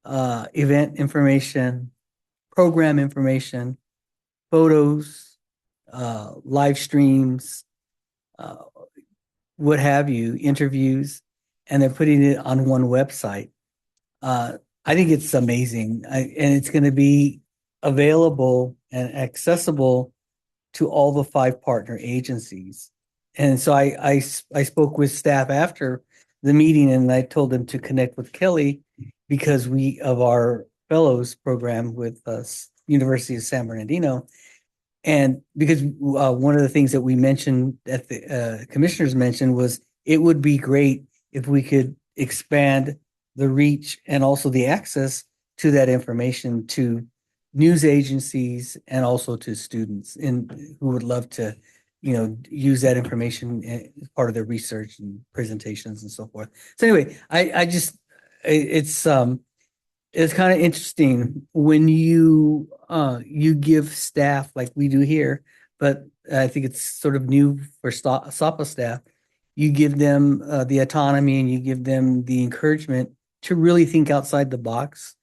[SPEAKER 8] event information, program information, photos, live streams, what have you, interviews, and they're putting it on one website. I think it's amazing. And it's going to be available and accessible to all the 5 partner agencies. And so I spoke with staff after the meeting, and I told them to connect with Kelly because of our fellows program with University of San Bernardino. And because one of the things that we mentioned that the commissioners mentioned was it would be great if we could expand the reach and also the access to that information to news agencies and also to students who would love to, use that information as part of their research and presentations and so forth. So anyway, it's kind of interesting when you give staff like we do here, but I think it's sort of new for SAPA staff. You give them the autonomy and you give them the encouragement to really think outside the box.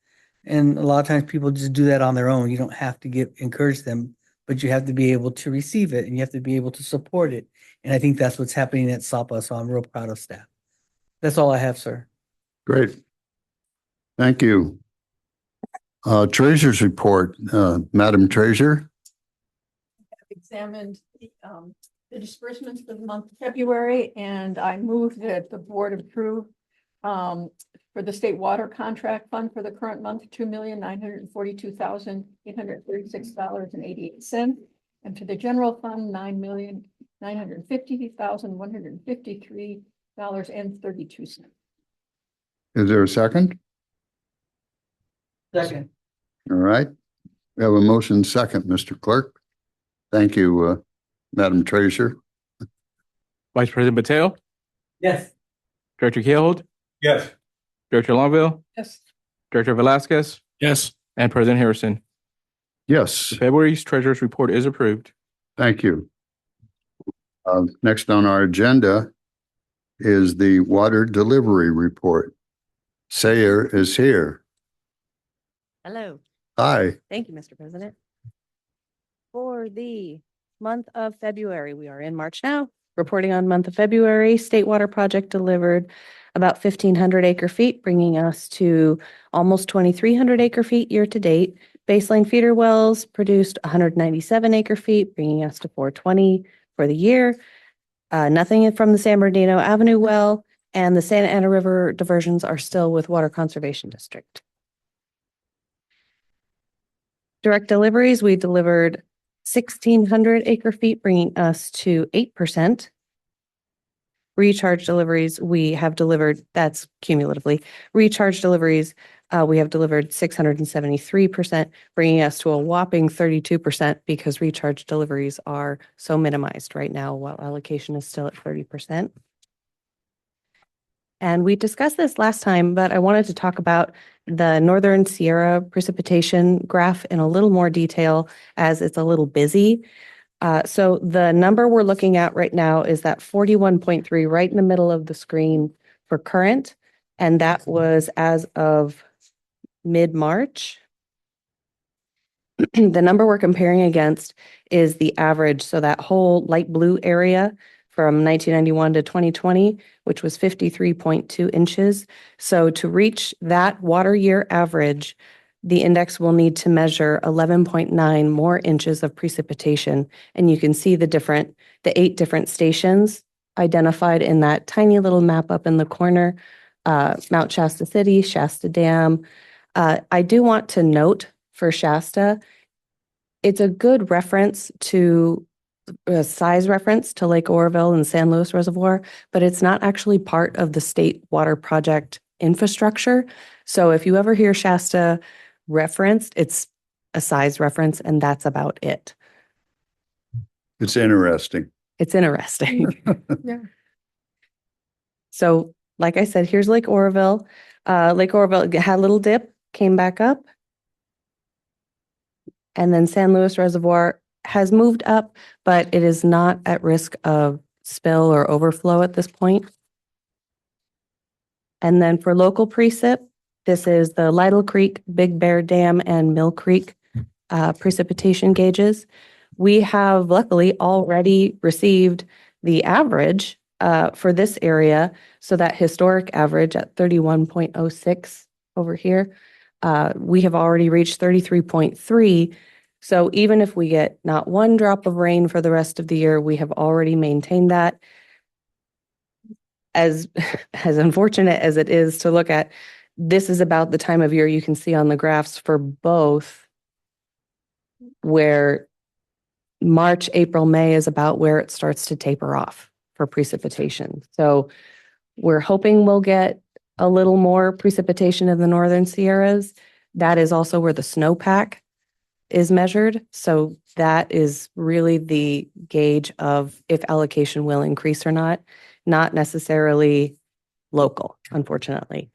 [SPEAKER 8] And a lot of times people just do that on their own. You don't have to encourage them, but you have to be able to receive it and you have to be able to support it. And I think that's what's happening at SAPA. So I'm real proud of staff. That's all I have, sir.
[SPEAKER 1] Great. Thank you. Treasurer's report, Madam Treasurer.
[SPEAKER 7] Examined the disbursements for the month of February, and I move that the board approve for the state water contract fund for the current month, $2,942,836.88. And to the general fund, $9,950,153.32.
[SPEAKER 1] Is there a second?
[SPEAKER 8] Second.
[SPEAKER 1] All right. We have a motion second, Mr. Clerk. Thank you, Madam Treasurer.
[SPEAKER 2] Vice President Mateo,
[SPEAKER 8] Yes.
[SPEAKER 2] Director Kehoe,
[SPEAKER 6] Yes.
[SPEAKER 2] Director Longville,
[SPEAKER 7] Yes.
[SPEAKER 2] Director Velasquez,
[SPEAKER 3] Yes.
[SPEAKER 2] and President Harrison.
[SPEAKER 1] Yes,
[SPEAKER 2] February's treasurer's report is approved.
[SPEAKER 1] thank you. Next on our agenda is the water delivery report. Sayer is here.
[SPEAKER 11] Hello.
[SPEAKER 1] Hi.
[SPEAKER 11] Thank you, Mr. President. For the month of February, we are in March now.
[SPEAKER 5] reporting on month of February, State Water Project delivered about 1,500 acre feet, bringing us to almost 2,300 acre feet year to date. Baseline feeder wells produced 197 acre feet, bringing us to 420 for the year. Nothing from the San Bernardino Avenue well, and the Santa Ana River diversions are still with Water Conservation District. Direct deliveries, we delivered 1,600 acre feet, bringing us to 8%. Recharge deliveries, we have delivered, that's cumulatively. Recharge deliveries, we have delivered 673%, bringing us to a whopping 32% because recharge deliveries are so minimized right now while allocation is still at 30%. And we discussed this last time, but I wanted to talk about the Northern Sierra precipitation graph in a little more detail as it's a little busy. So the number we're looking at right now is that 41.3 right in the middle of the screen for current. And that was as of mid-March. The number we're comparing against is the average. So that whole light blue area from 1991 to 2020, which was 53.2 inches. So to reach that water year average, the index will need to measure 11.9 more inches of precipitation. And you can see the 8 different stations identified in that tiny little map up in the corner, Mount Shasta City, Shasta Dam. I do want to note for Shasta, it's a good reference to a size reference to Lake Oroville and San Luis Reservoir, but it's not actually part of the state water project infrastructure. So if you ever hear Shasta referenced, it's a size reference and that's about it.
[SPEAKER 1] It's interesting.
[SPEAKER 5] It's interesting.
[SPEAKER 7] Yeah.
[SPEAKER 5] So like I said, here's Lake Oroville. Lake Oroville had a little dip, came back up. And then San Luis Reservoir has moved up, but it is not at risk of spill or overflow at this point. And then for local precip, this is the Lytle Creek, Big Bear Dam, and Mill Creek precipitation gauges. We have luckily already received the average for this area. So that historic average at 31.06 over here, we have already reached 33.3. So even if we get not one drop of rain for the rest of the year, we have already maintained that. As unfortunate as it is to look at, this is about the time of year you can see on the graphs for both where March, April, May is about where it starts to taper off for precipitation. So we're hoping we'll get a little more precipitation in the Northern Sierras. That is also where the snowpack is measured. So that is really the gauge of if allocation will increase or not necessarily local, unfortunately.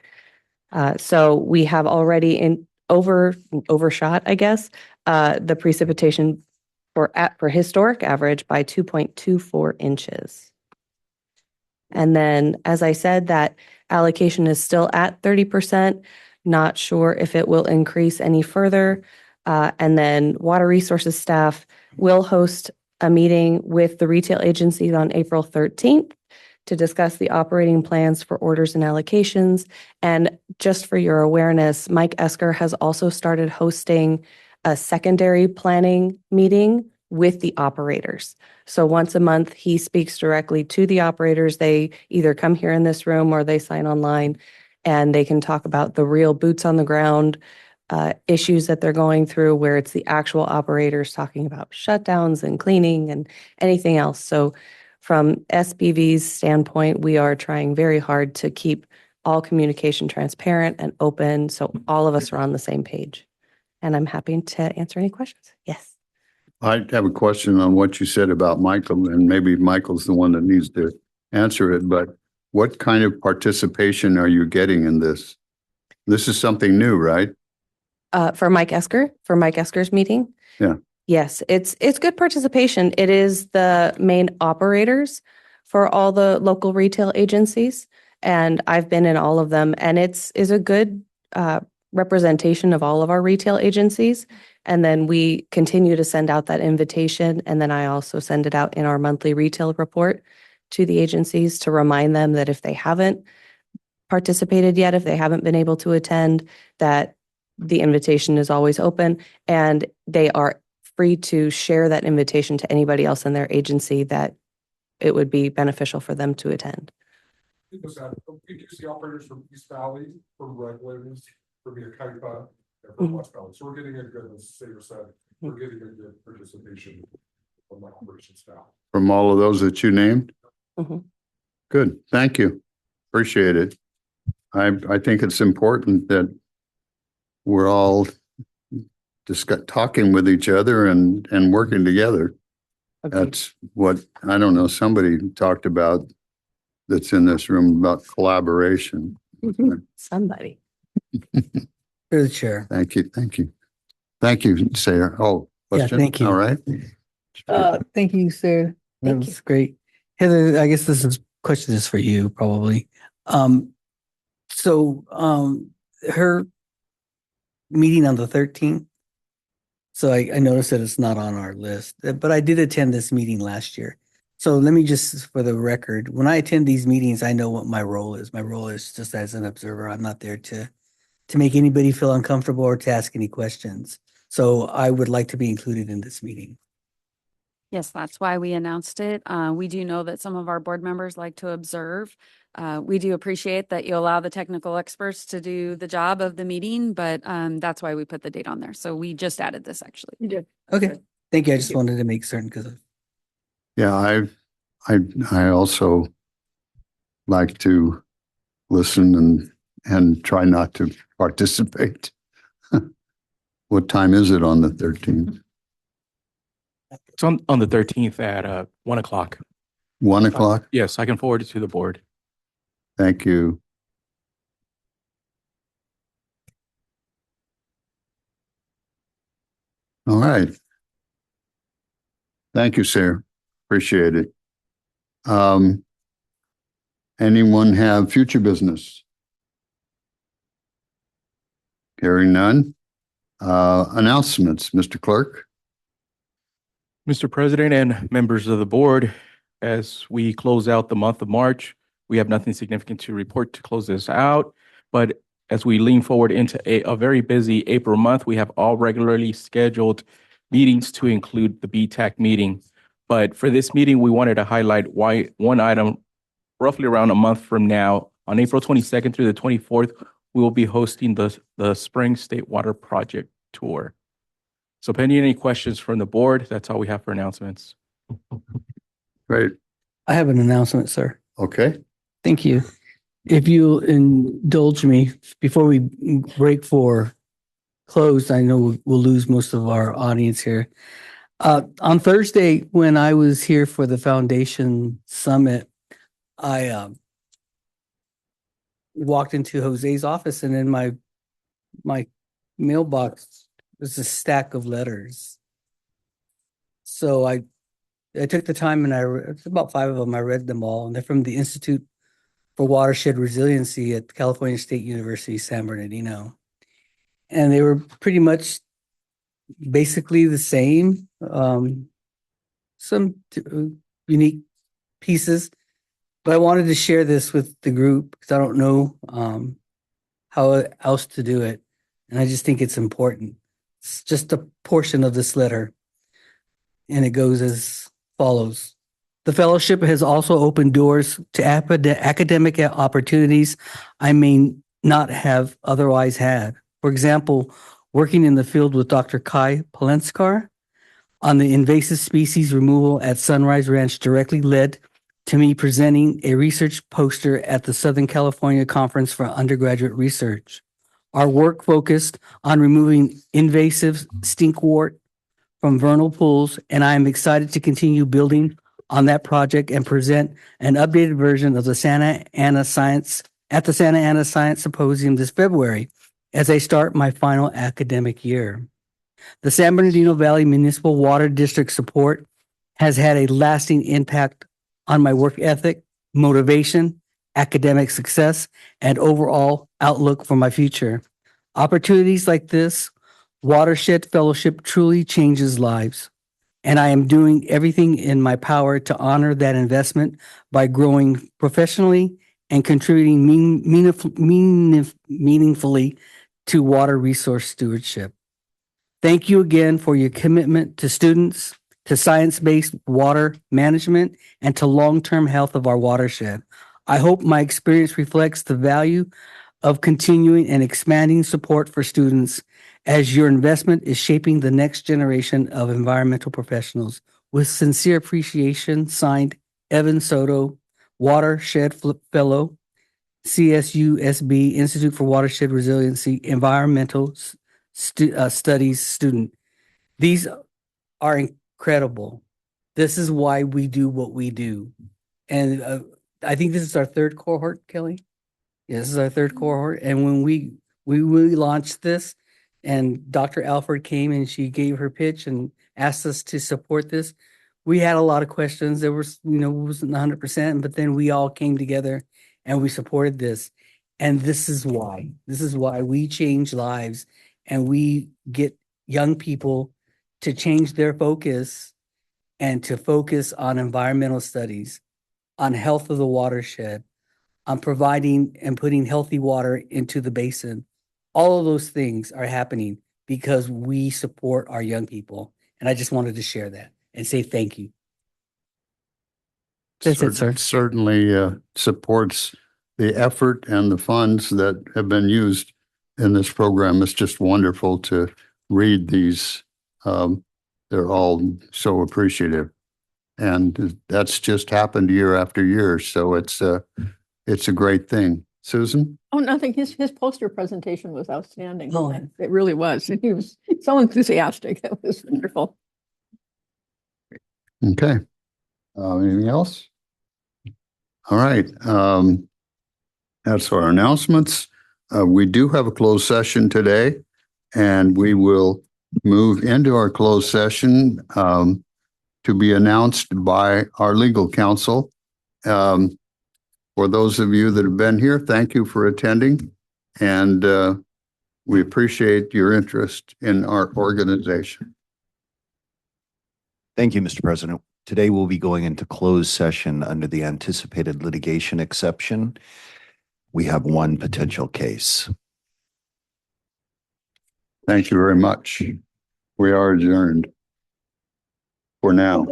[SPEAKER 5] So we have already overshot, I guess, the precipitation for historic average by 2.24 inches. And then, as I said, that allocation is still at 30%. Not sure if it will increase any further. And then Water Resources staff will host a meeting with the retail agencies on April 13th to discuss the operating plans for orders and allocations. And just for your awareness, Mike Esker has also started hosting a secondary planning meeting with the operators. So once a month, he speaks directly to the operators. They either come here in this room or they sign online, and they can talk about the real boots on the ground issues that they're going through, where it's the actual operators talking about shutdowns and cleaning and anything else. So from SBV's standpoint, we are trying very hard to keep all communication transparent and open so all of us are on the same page. And I'm happy to answer any questions. Yes.
[SPEAKER 1] I have a question on what you said about Michael, and maybe Michael's the one that needs to answer it, but what kind of participation are you getting in this? This is something new, right?
[SPEAKER 5] For Mike Esker's meeting?
[SPEAKER 1] Yeah.
[SPEAKER 5] Yes, it's good participation. It is the main operators for all the local retail agencies, and I've been in all of them, and is a good representation of all of our retail agencies. And then we continue to send out that invitation, and then I also send it out in our monthly retail report
[SPEAKER 12] to the agencies to remind them that if they haven't participated yet, if they haven't been able to attend, that the invitation is always open, and they are free to share that invitation to anybody else in their agency that it would be beneficial for them to attend.
[SPEAKER 13] Because we do see operators from East Valley, from Redlands, from Yucaipa, and from West Valley. So we're getting a good, as Sarah said, we're getting a good participation from the operations staff.
[SPEAKER 1] From all of those that you named?
[SPEAKER 12] Mhm.
[SPEAKER 1] Good, thank you. Appreciate it. I think it's important that we're all talking with each other and working together.
[SPEAKER 12] Agreed.
[SPEAKER 1] That's what, I don't know, somebody talked about that's in this room about collaboration.
[SPEAKER 12] Somebody.
[SPEAKER 8] Through the chair.
[SPEAKER 1] Thank you, thank you. Thank you, Sarah. Oh,
[SPEAKER 8] Yeah,
[SPEAKER 1] question?
[SPEAKER 8] thank you.
[SPEAKER 1] All right.
[SPEAKER 8] Thank you, Sarah. That
[SPEAKER 12] Thank
[SPEAKER 8] was great. Heather, I guess question is for you probably. Her meeting on the 13th. So I noticed that it's not on our list, but I did attend this meeting last year. So let me just, for the record, when I attend these meetings, I know what my role is. My role is just as an observer. I'm not there to make anybody feel uncomfortable or to ask any questions. So I would like to be included in this meeting.
[SPEAKER 4] Yes, that's why we announced it. We do know that some of our board members like to observe. We do appreciate that you allow the technical experts to do the job of the meeting, but that's why we put the date on there. So we just added this actually.
[SPEAKER 7] You did.
[SPEAKER 8] Okay. Thank you. I just wanted to make certain because
[SPEAKER 1] Yeah, I also like to listen and try not to participate. What time is it on the 13th?
[SPEAKER 2] It's on the 13th at 1 o'clock.
[SPEAKER 1] 1 o'clock?
[SPEAKER 2] Yes, I can forward it to the board.
[SPEAKER 1] Thank you. All right. Thank you, Sarah. Appreciate it. Anyone have future business? Hearing none. Announcements, Mr. Clerk.
[SPEAKER 2] Mr. President and members of the board, as we close out the month of March, we have nothing significant to report to close this out. But as we lean forward into a very busy April month, we have all regularly scheduled meetings to include the BTAC meeting. But for this meeting, we wanted to highlight one item roughly around a month from now. On April 22nd through the 24th, we will be hosting the Spring State Water Project Tour. So pending any questions from the board, that's all we have for announcements.
[SPEAKER 1] Great.
[SPEAKER 8] I have an announcement, sir.
[SPEAKER 1] Okay.
[SPEAKER 8] Thank you. If you indulge me, before we break for close, I know we'll lose most of our audience here. On Thursday, when I was here for the foundation summit, I walked into Jose's office, and in my mailbox was a stack of letters. So I took the time and it's about 5 of them. I read them all, and they're from the Institute for Watershed Resiliency at California State University, San Bernardino. And they were pretty much basically the same, some unique pieces. But I wanted to share this with the group because I don't know how else to do it. And I just think it's important. It's just a portion of this letter. And it goes as follows. The fellowship has also opened doors to academic opportunities I may not have otherwise had. For example, working in the field with Dr. Kai Palenskar on the invasive species removal at Sunrise Ranch directly led to me presenting a research poster at the Southern California Conference for Undergraduate Research. Our work focused on removing invasive stinkwort from vernal pools, and I am excited to continue building on that project and present an updated version of the Santa Ana Science at the Santa Ana Science Symposium this February as I start my final academic year. The San Bernardino Valley Municipal Water District support has had a lasting impact on my work ethic, motivation, academic success, and overall outlook for my future. Opportunities like this Watershed Fellowship truly changes lives. and I am doing everything in my power to honor that investment by growing professionally and contributing meaningfully to water resource stewardship. Thank you again for your commitment to students, to science-based water management, and to long-term health of our watershed. I hope my experience reflects the value of continuing and expanding support for students as your investment is shaping the next generation of environmental professionals. With sincere appreciation, signed, Evan Soto, Watershed Fellow, CSUSB Institute for Watershed Resiliency, Environmental Studies student. These are incredible. This is why we do what we do. And I think this is our third cohort, Kelly. Yeah, this is our third cohort. And when we launched this and Dr. Alford came and she gave her pitch and asked us to support this, we had a lot of questions. There was, it wasn't 100%, but then we all came together and we supported this. And this is why we change lives and we get young people to change their focus and to focus on environmental studies, on health of the watershed, on providing and putting healthy water into the basin. All of those things are happening because we support our young people. And I just wanted to share that and say thank you. That's it, sir.
[SPEAKER 1] Certainly supports the effort and the funds that have been used in this program. It's just wonderful to read these. They're all so appreciative. And that's just happened year after year. So it's a great thing. Susan?
[SPEAKER 7] Oh, nothing. His poster presentation was outstanding.
[SPEAKER 8] Oh.
[SPEAKER 7] It really was. And he was so enthusiastic. That was wonderful.
[SPEAKER 1] Okay. Anything else? All right. That's our announcements. We do have a closed session today, and we will move into our closed session to be announced by our legal counsel. For those of you that have been here, thank you for attending, and we appreciate your interest in our organization.
[SPEAKER 10] Thank you, Mr. President. Today we'll be going into closed session under the anticipated litigation exception. We have one potential case.
[SPEAKER 1] Thank you very much. We are adjourned for now.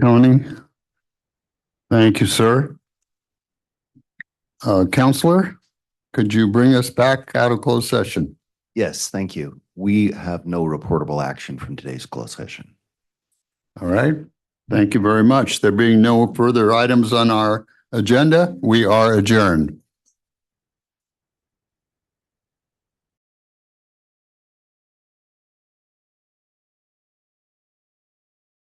[SPEAKER 1] Tony? Thank you, sir. Counselor, could you bring us back out of closed session?
[SPEAKER 10] Yes, thank you. We have no reportable action from today's closed session.
[SPEAKER 1] All right. Thank you very much. There being no further items on our agenda, we are adjourned.